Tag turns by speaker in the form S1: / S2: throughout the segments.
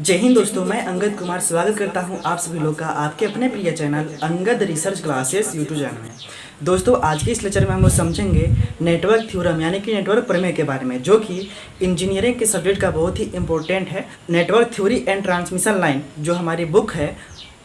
S1: जय हिंद दोस्तों, मैं अंगद कुमार स्वागत करता हूं आप सभी लोग का आपके अपने प्रिय channel Angad research classes YouTube channel में। दोस्तों, आज के इस लेक्चर में हम लोग समझेंगे नेटवर्क थ्योरम यानी कि नेटवर्क प्रमेय के बारे में, जो कि इंजीनियरिंग के सब्जेक्ट का बहुत ही इंपॉर्टेंट है। Network theory and transmission line जो हमारी बुक है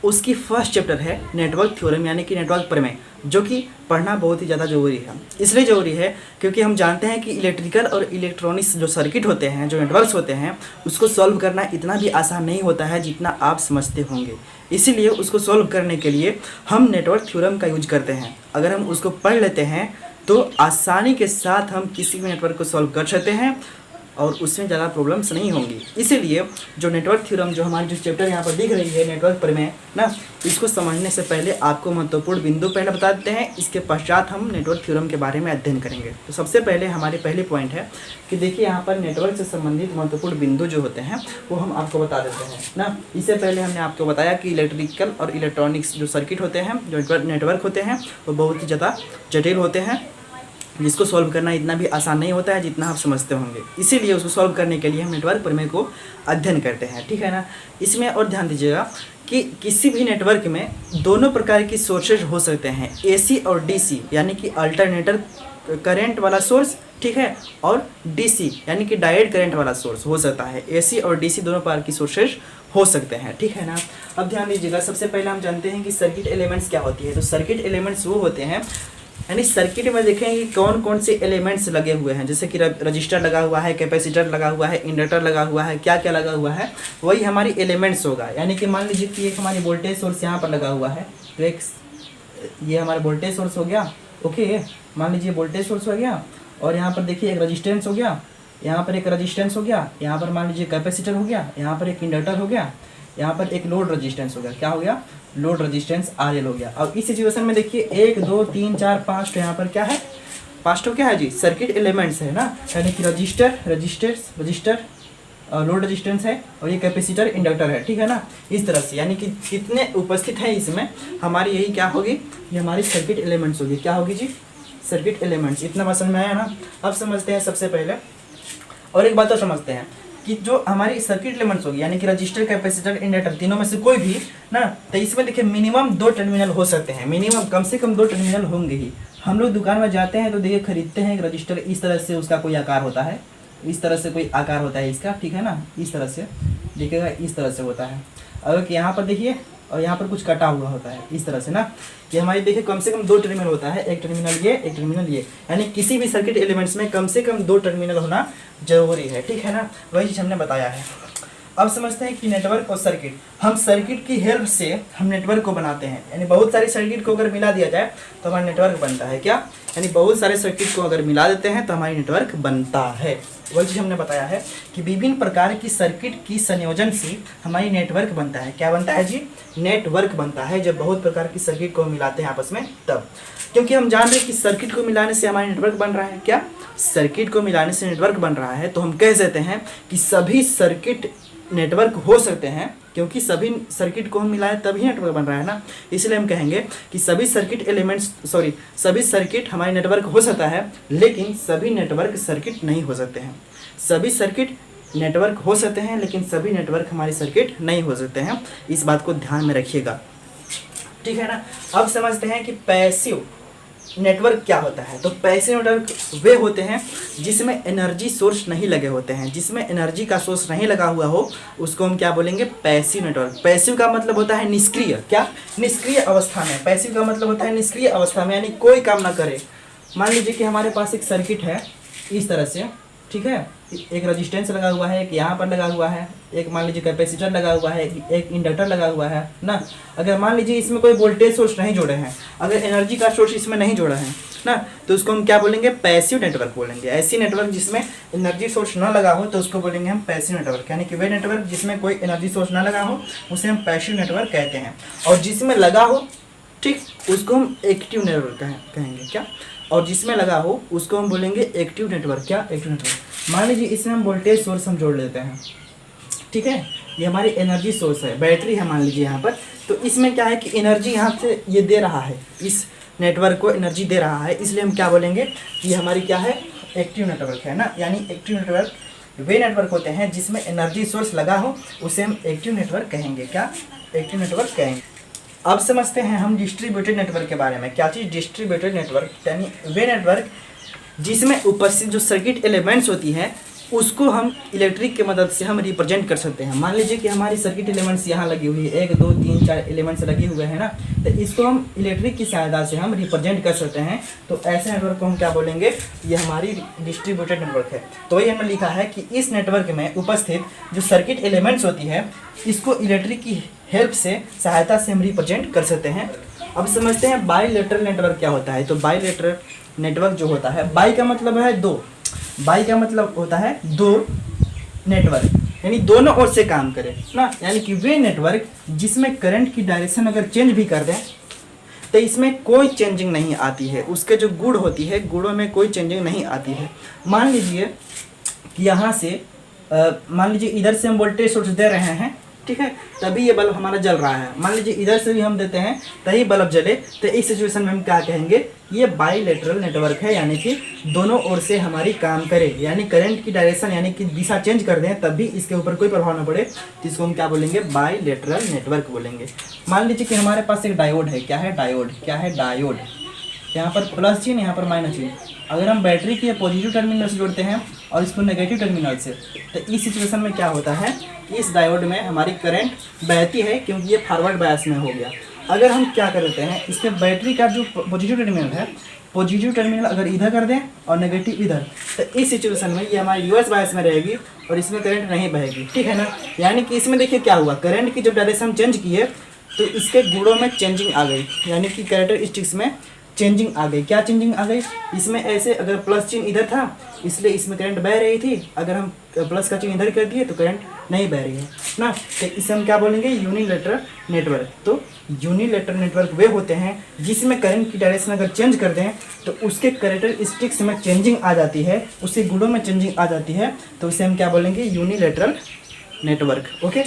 S1: उसकी फर्स्ट चैप्टर है नेटवर्क थ्योरम यानी कि नेटवर्क प्रमेय, जो कि पढ़ना बहुत ही ज़्यादा ज़रूरी है। इसलिए ज़रूरी है क्योंकि हम जानते हैं कि इलेक्ट्रिकल और इलेक्ट्रॉनिक्स जो सर्किट होते हैं, जो नेटवर्क्स होते हैं, उसको सॉल्व करना इतना भी आसान नहीं होता है जितना आप समझते होंगे। इसीलिए उसको सॉल्व करने के लिए हम नेटवर्क थ्योरम का यूज करते हैं। अगर हम उसको पढ़ लेते हैं तो आसानी के साथ हम किसी भी नेटवर्क को सॉल्व कर सकते हैं और उसमें ज़्यादा प्रॉब्लम्स नहीं होंगी। इसीलिए जो नेटवर्क थ्योरम जो हमारी जो चैप्टर यहाँ पर दिख रही है नेटवर्क प्रमेय ना, इसको समझने से पहले आपको महत्वपूर्ण बिंदु पहले बता देते हैं। इसके पश्चात हम नेटवर्क थ्योरम के बारे में अध्ययन करेंगे। तो सबसे पहले हमारी पहली पॉइंट है कि देखिए यहाँ पर नेटवर्क से संबंधित महत्वपूर्ण बिंदु जो होते हैं वो हम आपको बता देते हैं ना। इससे पहले हमने आपको बताया कि इलेक्ट्रिकल और इलेक्ट्रॉनिक्स जो सर्किट होते हैं, जो नेटवर्क होते हैं, वो बहुत ही ज़्यादा जटिल होते हैं, जिसको सॉल्व करना इतना भी आसान नहीं होता है जितना आप समझते होंगे। इसीलिए उसको सॉल्व करने के लिए हम नेटवर्क प्रमेय को अध्ययन करते हैं, ठीक है ना। इसमें और ध्यान दीजिएगा कि किसी भी नेटवर्क में दोनों प्रकार की सोर्सेज हो सकते हैं, एसी और डीसी यानी कि अल्टरनेटर करंट वाला सोर्स, ठीक है, और डीसी यानी कि डायरेक्ट करंट वाला सोर्स हो सकता है। एसी और डीसी दोनों प्रकार की सोर्सेज हो सकते हैं, ठीक है ना। अब ध्यान दीजिएगा, सबसे पहले हम जानते हैं कि सर्किट एलिमेंट्स क्या होती है। तो सर्किट एलिमेंट्स वो होते हैं, यानी सर्किट में देखेंगे कि कौन कौन से एलिमेंट्स लगे हुए हैं, जैसे कि रजिस्टर लगा हुआ है, कैपेसिटर लगा हुआ है, इंडक्टर लगा हुआ है, क्या क्या लगा हुआ है, वही हमारी एलिमेंट्स होगा। यानी कि मान लीजिए कि एक हमारी वोल्टेज सोर्स यहाँ पर लगा हुआ है, तो एक ये हमारा वोल्टेज सोर्स हो गया, ओके, मान लीजिए वोल्टेज सोर्स हो गया, और यहाँ पर देखिए एक रजिस्टेंस हो गया, यहाँ पर एक रजिस्टेंस हो गया, यहाँ पर मान लीजिए कैपेसिटर हो गया, यहाँ पर एक इंडक्टर हो गया, यहाँ पर एक लोड रजिस्टेंस हो गया। क्या हो गया? लोड रजिस्टेंस RL हो गया। अब इस सिचुएशन में देखिए 1 2 3 4 5 तो यहाँ पर क्या है? 5 तो क्या है जी? सर्किट एलिमेंट्स है ना, यानी कि रजिस्टर लोड रजिस्टेंस है, और ये कैपेसिटर इंडक्टर है, ठीक है ना। इस तरह से यानी कि कितने उपस्थित है इसमें हमारी यही क्या होगी? ये हमारी सर्किट एलिमेंट्स होगी। क्या होगी जी? Circuit elements. इतना बात समझ में आया ना। अब समझते हैं सबसे पहले, और एक बात तो समझते हैं कि जो हमारी सर्किट एलिमेंट्स होगी यानी कि रजिस्टर, कैपेसिटर, इंडक्टर, तीनों में से कोई भी ना, तो इसमें देखिए मिनिमम 2 टर्मिनल हो सकते हैं। मिनिमम कम से कम 2 टर्मिनल होंगे ही। हम लोग दुकान में जाते हैं तो देखिए खरीदते हैं एक रजिस्टर, इस तरह से उसका कोई आकार होता है, इस तरह से कोई आकार होता है इसका, ठीक है ना। इस तरह से देखिएगा, इस तरह से होता है। अब यहाँ पर देखिए, और यहाँ पर कुछ कटा हुआ होता है इस तरह से ना। ये हमारी देखिए कम से कम 2 टर्मिनल होता है, एक टर्मिनल ये, एक टर्मिनल ये, यानी किसी भी सर्किट एलिमेंट्स में कम से कम 2 टर्मिनल होना जरूरी है, ठीक है ना। वही चीज़ हमने बताया है। अब समझते हैं कि नेटवर्क और सर्किट, हम सर्किट की हेल्प से हम नेटवर्क को बनाते हैं। यानी बहुत सारे सर्किट को अगर मिला दिया जाए तो हमारा नेटवर्क बनता है। क्या? यानी बहुत सारे सर्किट को अगर मिला देते हैं तो हमारी नेटवर्क बनता है। वही चीज़ हमने बताया है कि विभिन्न प्रकार की सर्किट की संयोजन से हमारी नेटवर्क बनता है। क्या बनता है जी? नेटवर्क बनता है, जब बहुत प्रकार की सर्किट को मिलाते हैं आपस में तब। क्योंकि हम जान रहे हैं कि सर्किट को मिलाने से हमारा नेटवर्क बन रहा है। क्या? सर्किट को मिलाने से नेटवर्क बन रहा है, तो हम कह देते हैं कि सभी सर्किट नेटवर्क हो सकते हैं, क्योंकि सभी सर्किट को हम मिलाएं तभी नेटवर्क बन रहा है ना। इसलिए हम कहेंगे कि सभी सर्किट हमारे नेटवर्क हो सकता है, लेकिन सभी नेटवर्क सर्किट नहीं हो सकते हैं। सभी सर्किट नेटवर्क हो सकते हैं, लेकिन सभी नेटवर्क हमारे सर्किट नहीं हो सकते हैं। इस बात को ध्यान में रखिएगा, ठीक है ना। अब समझते हैं कि पैसिव नेटवर्क क्या होता है। तो पैसिव नेटवर्क वे होते हैं जिसमें एनर्जी सोर्स नहीं लगे होते हैं, जिसमें एनर्जी का सोर्स नहीं लगा हुआ हो, उसको हम क्या बोलेंगे? Passive network. पैसिव का मतलब होता है निष्क्रिय। क्या? निष्क्रिय अवस्था में। पैसिव का मतलब होता है निष्क्रिय अवस्था में, यानी कोई काम ना करे। मान लीजिए कि हमारे पास एक सर्किट है इस तरह से, ठीक है, एक रजिस्टेंस लगा हुआ है, एक यहाँ पर लगा हुआ है, एक मान लीजिए कैपेसिटर लगा हुआ है, एक इंडक्टर लगा हुआ है ना। अगर मान लीजिए इसमें कोई वोल्टेज सोर्स नहीं जोड़े हैं, अगर एनर्जी का सोर्स इसमें नहीं जोड़ा है ना, तो उसको हम क्या बोलेंगे? पैसिव नेटवर्क बोलेंगे। ऐसी नेटवर्क जिसमें एनर्जी सोर्स ना लगा हो तो उसको बोलेंगे हम पैसिव नेटवर्क। यानी कि वे नेटवर्क जिसमें कोई एनर्जी सोर्स ना लगा हो उसे हम पैसिव नेटवर्क कहते हैं, और जिसमें लगा हो, ठीक, उसको हम एक्टिव नेटवर्क कहेंगे। क्या? और जिसमें लगा हो उसको हम बोलेंगे एक्टिव नेटवर्क। क्या? Active network. मान लीजिए इसमें हम वोल्टेज सोर्स हम जोड़ लेते हैं, ठीक है, ये हमारी एनर्जी सोर्स है, बैटरी है मान लीजिए यहाँ पर। तो इसमें क्या है कि एनर्जी यहाँ से ये दे रहा है, इस नेटवर्क को एनर्जी दे रहा है, इसलिए हम क्या बोलेंगे? ये हमारी क्या है? एक्टिव नेटवर्क है ना। यानी एक्टिव नेटवर्क वे नेटवर्क होते हैं जिसमें एनर्जी सोर्स लगा हो, उसे हम एक्टिव नेटवर्क कहेंगे। क्या? एक्टिव नेटवर्क कहेंगे। अब समझते हैं हम डिस्ट्रीब्यूटेड नेटवर्क के बारे में। क्या चीज़? डिस्ट्रीब्यूटेड नेटवर्क यानी वे नेटवर्क जिसमें उपस्थित जो सर्किट एलिमेंट्स होती हैं उसको हम इलेक्ट्रिक की मदद से हम रिप्रेजेंट कर सकते हैं। मान लीजिए कि हमारी सर्किट एलिमेंट्स यहाँ लगी हुई है, 1 2 3 4 एलिमेंट्स लगे हुए हैं ना, तो इसको हम इलेक्ट्रिक की सहायता से हम रिप्रेजेंट कर सकते हैं। तो ऐसे नेटवर्क को हम क्या बोलेंगे? ये हमारी डिस्ट्रीब्यूटेड नेटवर्क है। तो ये हमने लिखा है कि इस नेटवर्क में उपस्थित जो सर्किट एलिमेंट्स होती है इसको इलेक्ट्रिक की हेल्प से, सहायता से हम रिप्रेजेंट कर सकते हैं। अब समझते हैं बाईलेटरल नेटवर्क क्या होता है। तो बाईलेटरल नेटवर्क जो होता है, बाई का मतलब है दो, बाई का मतलब होता है दो नेटवर्क, यानी दोनों ओर से काम करे ना, यानी कि वे नेटवर्क जिसमें करंट की डायरेक्शन अगर चेंज भी कर दें तो इसमें कोई चेंजिंग नहीं आती है। उसके जो गुण होती है, गुणों में कोई चेंजिंग नहीं आती है। मान लीजिए कि यहाँ से मान लीजिए इधर से हम वोल्टेज सोर्स दे रहे हैं, ठीक है, तभी ये बल्ब हमारा जल रहा है। मान लीजिए इधर से भी हम देते हैं तभी बल्ब जले, तो इस सिचुएशन में हम क्या कहेंगे? ये बाईलेटरल नेटवर्क है, यानी कि दोनों ओर से हमारी काम करे, यानी करंट की डायरेक्शन यानी कि दिशा चेंज कर दें तब भी इसके ऊपर कोई प्रभाव न पड़े, तो इसको हम क्या बोलेंगे? बाईलेटरल नेटवर्क बोलेंगे। मान लीजिए कि हमारे पास एक डायोड है। क्या है? डायोड। क्या है? डायोड। यहाँ पर प्लस चिन्ह, यहाँ पर माइनस चिन्ह। अगर हम बैटरी के पॉजिटिव टर्मिनल से जोड़ते हैं और इसको नेगेटिव टर्मिनल से, तो इस सिचुएशन में क्या होता है? इस डायोड में हमारी करंट बहती है क्योंकि ये फॉरवर्ड बायस में हो गया। अगर हम क्या करते हैं, इसमें बैटरी का जो पॉजिटिव टर्मिनल है, पॉजिटिव टर्मिनल अगर इधर कर दें और नेगेटिव इधर, तो इस सिचुएशन में ये हमारी रिवर्स बायस में रहेगी और इसमें करंट नहीं बहेगी, ठीक है ना। यानी कि इसमें देखिए क्या हुआ, करंट की जब डायरेक्शन चेंज की है तो इसके गुणों में चेंजिंग आ गई, यानी कि कैरेक्टरिस्टिक्स में चेंजिंग आ गई। क्या चेंजिंग आ गई? इसमें ऐसे अगर प्लस चिन्ह इधर था इसलिए इसमें करंट बह रही थी, अगर हम प्लस का चिन्ह इधर कर दिए तो करंट नहीं बह रही है ना। तो इसे हम क्या बोलेंगे? Unilateral network. तो यूनिलेटरल नेटवर्क वे होते हैं जिसमें करंट की डायरेक्शन अगर चेंज कर दें तो उसके कैरेक्टरिस्टिक्स में चेंजिंग आ जाती है, उसके गुणों में चेंजिंग आ जाती है, तो इसे हम क्या बोलेंगे? Unilateral network. ओके,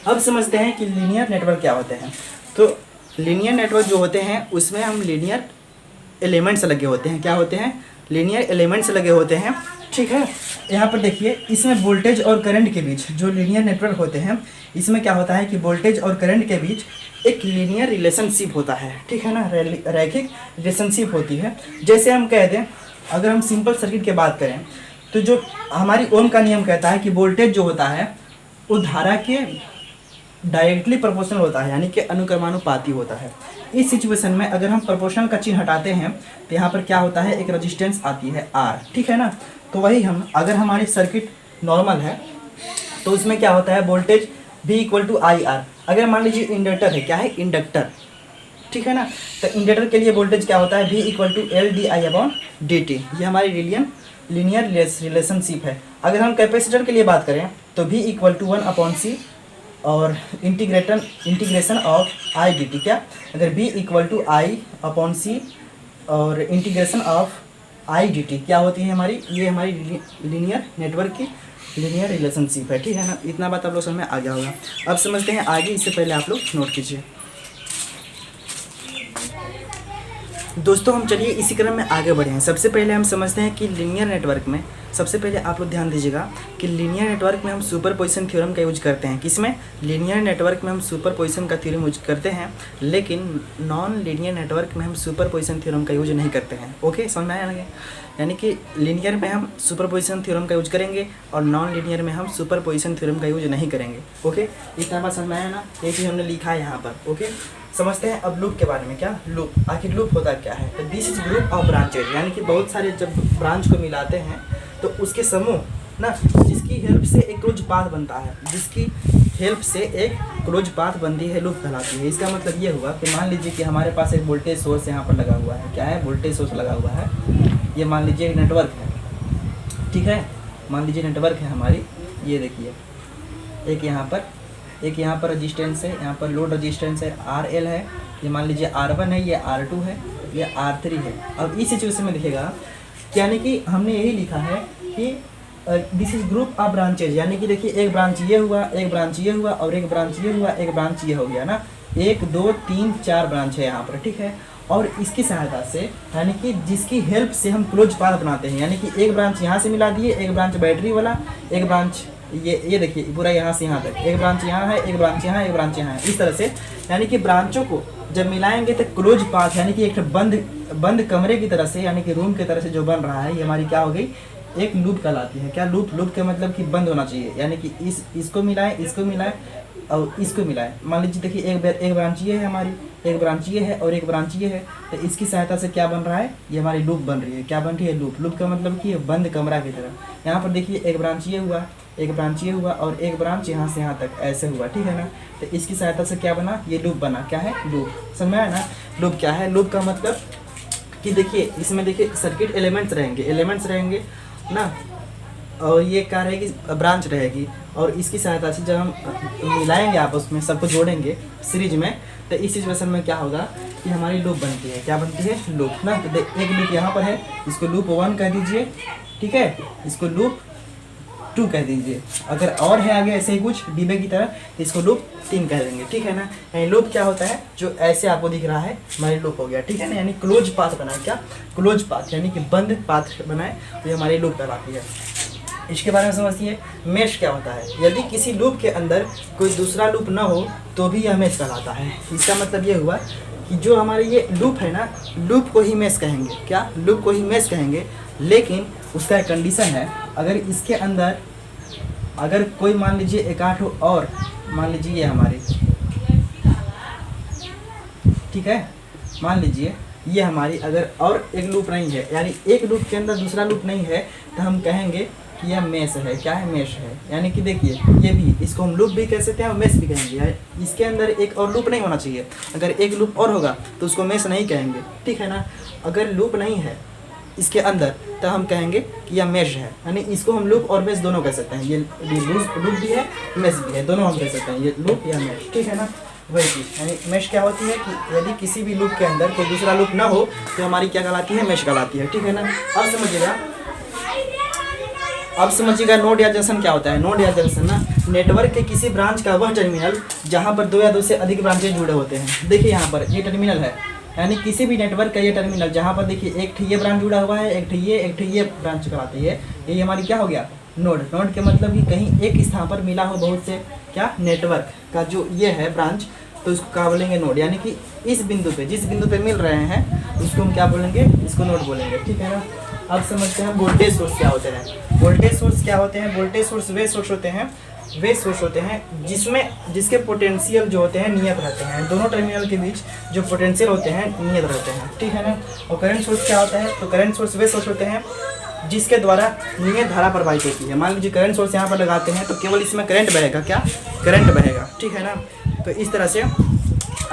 S1: अब समझते हैं कि लीनियर नेटवर्क क्या होते हैं। तो लीनियर नेटवर्क जो होते हैं उसमें हम लीनियर एलिमेंट्स लगे होते हैं। क्या होते हैं? लीनियर एलिमेंट्स लगे होते हैं, ठीक है। यहाँ पर देखिए, इसमें वोल्टेज और करंट के बीच जो लीनियर नेटवर्क होते हैं इसमें क्या होता है कि वोल्टेज और करंट के बीच एक लीनियर रिलेशनशिप होता है, ठीक है ना, रैखिक रिलेशनशिप होती है। जैसे हम कह दें, अगर हम सिंपल सर्किट की बात करें तो जो हमारी ओम का नियम कहता है कि वोल्टेज जो होता है वो धारा के डायरेक्टली प्रोपोर्शनल होता है, यानी कि अनुक्रमानुपाती होता है। इस सिचुएशन में अगर हम प्रोपोर्शनल का चिन्ह हटाते हैं तो यहाँ पर क्या होता है? एक रेजिस्टेंस आती है R, ठीक है ना। तो वही हम, अगर हमारी सर्किट नॉर्मल है तो उसमें क्या होता है? Voltage V = IR। अगर मान लीजिए इंडक्टर है, क्या है? इंडक्टर, ठीक है ना। तो इंडक्टर के लिए वोल्टेज क्या होता है? V = LdI/dt। ये हमारी लीनियर रिलेशनशिप है। अगर हम कैपेसिटर के लिए बात करें तो V = 1/C और इंटीग्रेशन ऑफ I dt। क्या? अगर V = I/C और इंटीग्रेशन ऑफ I dt क्या होती है हमारी? ये हमारी लीनियर नेटवर्क की लीनियर रिलेशनशिप है, ठीक है ना। इतना बात आप लोग समझ में आ गया होगा। अब समझते हैं आगे, इससे पहले आप लोग नोट कीजिए। दोस्तों हम चलिए इसी क्रम में आगे बढ़े हैं। सबसे पहले हम समझते हैं कि लीनियर नेटवर्क में, सबसे पहले आप लोग ध्यान दीजिएगा कि लीनियर नेटवर्क में हम सुपरपोजिशन थ्योरम का यूज करते हैं। किसमें? लीनियर नेटवर्क में हम सुपरपोजिशन का थ्योरम यूज करते हैं, लेकिन नॉन लीनियर नेटवर्क में हम सुपरपोजिशन थ्योरम का यूज नहीं करते हैं। ओके, समझ में आया ना? यानी कि लीनियर में हम सुपरपोजिशन थ्योरम का यूज करेंगे और नॉन लीनियर में हम सुपरपोजिशन थ्योरम का यूज नहीं करेंगे। ओके, इतना बात समझ में आया ना? ये चीज़ हमने लिखा है यहाँ पर। ओके, समझते हैं अब लूप के बारे में। क्या? लूप, आखिर लूप होता क्या है? तो this is group of branches, यानी कि बहुत सारे जब ब्रांच को मिलाते हैं तो उसके समूह ना, जिसकी हेल्प से एक क्लोज पाथ बनता है, जिसकी हेल्प से एक क्लोज पाथ बनती है, लूप कहलाती है। इसका मतलब ये हुआ कि मान लीजिए कि हमारे पास एक वोल्टेज सोर्स यहाँ पर लगा हुआ है। क्या है? वोल्टेज सोर्स लगा हुआ है। ये मान लीजिए एक नेटवर्क है, ठीक है। मान लीजिए नेटवर्क है हमारी, ये देखिए, एक यहाँ पर रजिस्टेंस है, यहाँ पर लोड रजिस्टेंस है, RL है, ये मान लीजिए R1 है, ये R2 है, ये R3 है। अब इस सिचुएशन में देखिएगा, यानी कि हमने यही लिखा है कि this is group of branches, यानी कि देखिए एक ब्रांच ये हुआ, एक ब्रांच ये हुआ और एक ब्रांच ये हुआ, एक ब्रांच ये हो गया ना। 1 2 3 4 ब्रांच है यहाँ पर, ठीक है। और इसकी सहायता से, यानी कि जिसकी हेल्प से हम क्लोज पाथ बनाते हैं, यानी कि एक ब्रांच यहाँ से मिला दिए, एक ब्रांच बैटरी वाला, एक ब्रांच ये देखिए पूरा यहाँ से यहाँ तक, एक ब्रांच यहाँ है, एक ब्रांच यहाँ है, एक ब्रांच यहाँ है, इस तरह से यानी कि ब्रांचों को जब मिलाएंगे तो क्लोज पाथ यानी कि एक बंद कमरे की तरह से, यानी कि रूम की तरह से जो बन रहा है, ये हमारी क्या हो गई, एक लूप कहलाती है। क्या लूप? लूप का मतलब कि बंद होना चाहिए, यानी कि इसको मिलाएं, इसको मिलाएं और इसको मिलाएं। मान लीजिए देखिए एक ब्रांच ये है हमारी, एक ब्रांच ये है और एक ब्रांच ये है, तो इसकी सहायता से क्या बन रहा है, ये हमारी लूप बन रही है। क्या बन रही है? लूप। लूप का मतलब कि बंद कमरा की तरह। यहाँ पर देखिए एक ब्रांच ये हुआ, एक ब्रांच ये हुआ और एक ब्रांच यहाँ से यहाँ तक ऐसे हुआ, ठीक है ना। तो इसकी सहायता से क्या बना, ये लूप बना। क्या है? लूप। समझ में आया ना? लूप क्या है? लूप का मतलब कि देखिए इसमें देखिए सर्किट एलिमेंट्स रहेंगे ना, और ये क्या रहेगी, ब्रांच रहेगी, और इसकी सहायता से जब हम मिलाएंगे आपस में, सबको जोड़ेंगे सीरीज में, तो इस सिचुएशन में क्या होगा कि हमारी लूप बनती है। क्या बनती है? लूप ना। तो एक लूप यहाँ पर है, इसको लूप 1 कह दीजिए, ठीक है, इसको लूप 2 कह दीजिए। अगर और है आगे ऐसे ही कुछ डिब्बे की तरह, इसको लूप 3 कह देंगे, ठीक है ना। यानी लूप क्या होता है, जो ऐसे आपको दिख रहा है हमारी लूप हो गया, ठीक है ना। यानी क्लोज पाथ बनाए। क्या? क्लोज पाथ, यानी कि बंद पाथ बनाए, तो ये हमारी लूप कहलाती है। इसके बारे में समझिए। मेश क्या होता है? यदि किसी लूप के अंदर कोई दूसरा लूप ना हो तो भी यह मेश कहलाता है। इसका मतलब ये हुआ कि जो हमारे ये लूप है ना, लूप को ही मेश कहेंगे। क्या? लूप को ही मेश कहेंगे, लेकिन उसका एक कंडीशन है। अगर इसके अंदर अगर कोई मान लीजिए एक आठ और मान लीजिए ये हमारी, ठीक है, मान लीजिए ये हमारी अगर और एक लूप नहीं है, यानी एक लूप के अंदर दूसरा लूप नहीं है, तो हम कहेंगे कि यह मेश है। क्या है? मेश है। यानी कि देखिए ये भी, इसको हम लूप भी कह सकते हैं और मेश भी कहेंगे। इसके अंदर एक और लूप नहीं होना चाहिए। अगर एक लूप और होगा तो उसको मेश नहीं कहेंगे, ठीक है ना। अगर लूप नहीं है इसके अंदर तो हम कहेंगे कि यह मेश है। यानी इसको हम लूप और मेश दोनों कह सकते हैं। ये लूप भी है, मेश भी है, दोनों हम कह सकते हैं, ये लूप या मेश, ठीक है ना। वही चीज़ यानी मेश क्या होती है कि यदि किसी भी लूप के अंदर कोई दूसरा लूप ना हो तो हमारी क्या कहलाती है? मेश कहलाती है, ठीक है ना। अब समझिएगा नोड या जंक्शन क्या होता है। नोड या जंक्शन ना, नेटवर्क के किसी ब्रांच का वह टर्मिनल जहां पर 2 या 2 से अधिक ब्रांचेज जुड़े होते हैं। देखिए यहाँ पर ये टर्मिनल है, यानी किसी भी नेटवर्क का ये टर्मिनल जहाँ पर देखिए एक ये ब्रांच जुड़ा हुआ है, एक ये ब्रांच कराती है, ये हमारी क्या हो गया? नोड। नोड के मतलब कि कहीं एक स्थान पर मिला हो बहुत से क्या नेटवर्क का जो ये है ब्रांच, तो उसको क्या बोलेंगे? नोड। यानी कि इस बिंदु पे, जिस बिंदु पे मिल रहे हैं उसको हम क्या बोलेंगे? इसको नोड बोलेंगे, ठीक है ना। अब समझते हैं वोल्टेज सोर्स क्या होते हैं। वोल्टेज सोर्स क्या होते हैं? वोल्टेज सोर्स वे सोर्स होते हैं जिसके पोटेंशियल जो होते हैं नियत रहते हैं। दोनों टर्मिनल के बीच जो पोटेंशियल होते हैं नियत रहते हैं, ठीक है ना। और करंट सोर्स क्या होता है? तो करंट सोर्स वे सोर्स होते हैं जिसके द्वारा नियत धारा प्रवाहित होती है। मान लीजिए करंट सोर्स यहाँ पर लगाते हैं तो केवल इसमें करंट बहेगा। क्या? करंट बहेगा, ठीक है ना। तो इस तरह से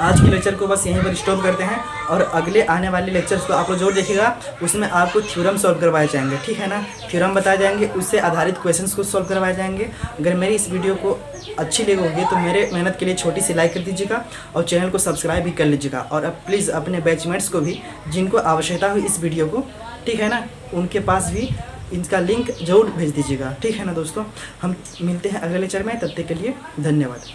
S1: आज के लेक्चर को बस यहीं पर स्टॉप करते हैं, और अगले आने वाले लेक्चर्स को आप लोग जरूर देखिएगा। उसमें आपको थ्योरम सॉल्व करवाए जाएंगे, ठीक है ना। थ्योरम बताए जाएंगे, उससे आधारित क्वेश्चंस को सॉल्व करवाए जाएंगे। अगर मेरी इस वीडियो को अच्छी लगी होगी तो मेरे मेहनत के लिए छोटी सी लाइक कर दीजिएगा और चैनल को सब्सक्राइब भी कर लीजिएगा। और अब प्लीज़ अपने बैचमेट्स को भी, जिनको आवश्यकता हुई इस वीडियो को, ठीक है ना, उनके पास भी इनका लिंक जरूर भेज दीजिएगा, ठीक है ना दोस्तों। हम मिलते हैं अगले लेक्चर में, तब तक के लिए धन्यवाद।